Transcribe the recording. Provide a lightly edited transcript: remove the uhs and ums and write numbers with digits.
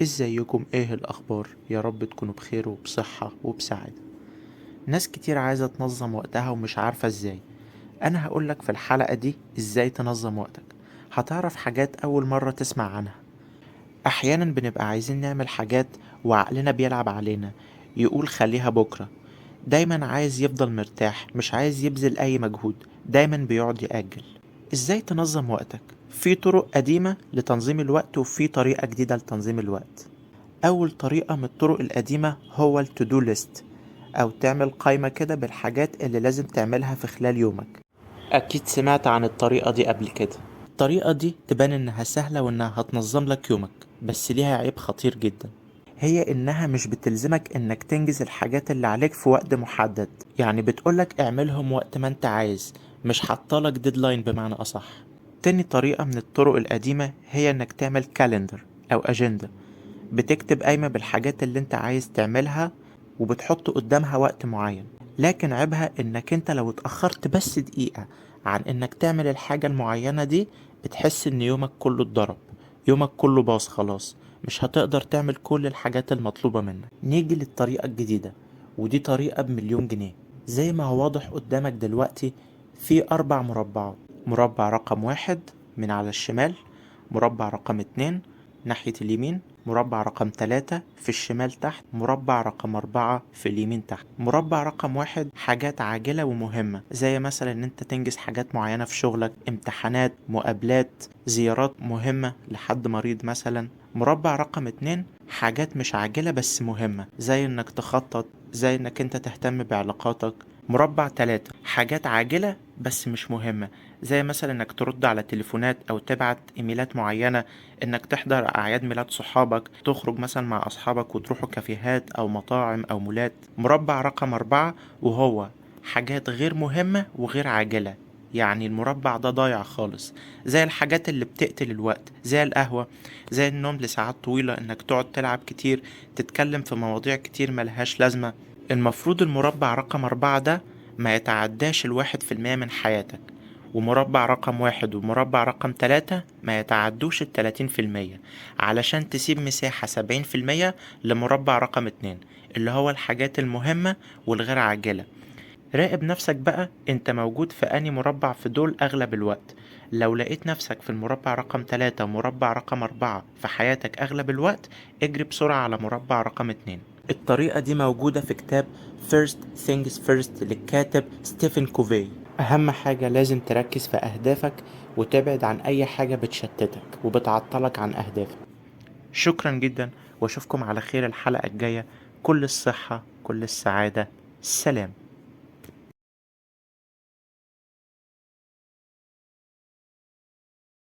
ازيكم؟ ايه الاخبار؟ يا رب تكونوا بخير وبصحة وبسعادة. ناس كتير عايزة تنظم وقتها ومش عارفة ازاي. انا هقولك في الحلقة دي ازاي تنظم وقتك. هتعرف حاجات اول مرة تسمع عنها. احيانا بنبقى عايزين نعمل حاجات وعقلنا بيلعب علينا، يقول خليها بكرة. دايما عايز يفضل مرتاح، مش عايز يبذل اي مجهود، دايما بيقعد يأجل. ازاي تنظم وقتك؟ في طرق قديمة لتنظيم الوقت وفي طريقة جديدة لتنظيم الوقت. أول طريقة من الطرق القديمة هو التو دو ليست، أو تعمل قائمة كده بالحاجات اللي لازم تعملها في خلال يومك. أكيد سمعت عن الطريقة دي قبل كده. الطريقة دي تبان إنها سهلة وإنها هتنظم لك يومك، بس ليها عيب خطير جدا. هي إنها مش بتلزمك إنك تنجز الحاجات اللي عليك في وقت محدد، يعني بتقولك اعملهم وقت ما انت عايز، مش حاطالك ديدلاين بمعنى أصح. تاني طريقة من الطرق القديمة هي إنك تعمل كالندر أو أجندة، بتكتب قايمة بالحاجات اللي انت عايز تعملها وبتحط قدامها وقت معين. لكن عيبها انك انت لو اتأخرت بس دقيقة عن انك تعمل الحاجة المعينة دي، بتحس ان يومك كله اتضرب، يومك كله باظ خلاص، مش هتقدر تعمل كل الحاجات المطلوبة منك. نيجي للطريقة الجديدة، ودي طريقة ب1,000,000 جنيه. زي ما هو واضح قدامك دلوقتي، في 4 مربعات. مربع رقم 1 من على الشمال، مربع رقم 2 ناحية اليمين، مربع رقم 3 في الشمال تحت، مربع رقم 4 في اليمين تحت. مربع رقم 1 حاجات عاجلة ومهمة، زي مثلا ان انت تنجز حاجات معينة في شغلك، امتحانات، مقابلات، زيارات مهمة لحد مريض مثلا. مربع رقم 2 حاجات مش عاجلة بس مهمة، زي انك تخطط، زي انك انت تهتم بعلاقاتك. مربع 3 حاجات عاجلة بس مش مهمة، زي مثلا انك ترد على تليفونات او تبعت ايميلات معينة، انك تحضر اعياد ميلاد صحابك، تخرج مثلا مع اصحابك وتروحوا كافيهات او مطاعم او مولات. مربع رقم 4 وهو حاجات غير مهمة وغير عاجلة، يعني المربع ده ضايع خالص، زي الحاجات اللي بتقتل الوقت، زي القهوة، زي النوم لساعات طويلة، انك تقعد تلعب كتير، تتكلم في مواضيع كتير ملهاش لازمة. المفروض المربع رقم 4 ده ما يتعداش 1% من حياتك، ومربع رقم 1 ومربع رقم 3 ما يتعدوش 30%، علشان تسيب مساحة 70% لمربع رقم 2، اللي هو الحاجات المهمة والغير عاجلة. راقب نفسك بقى، انت موجود في انهي مربع في دول اغلب الوقت. لو لقيت نفسك في المربع رقم 3 ومربع رقم 4 في حياتك اغلب الوقت، اجري بسرعة على مربع رقم 2. الطريقة دي موجودة في كتاب First Things First للكاتب ستيفن كوفي. أهم حاجة لازم تركز في أهدافك، وتبعد عن أي حاجة بتشتتك وبتعطلك عن أهدافك. شكرا جدا، وأشوفكم على خير الحلقة الجاية. كل الصحة، كل السعادة. سلام.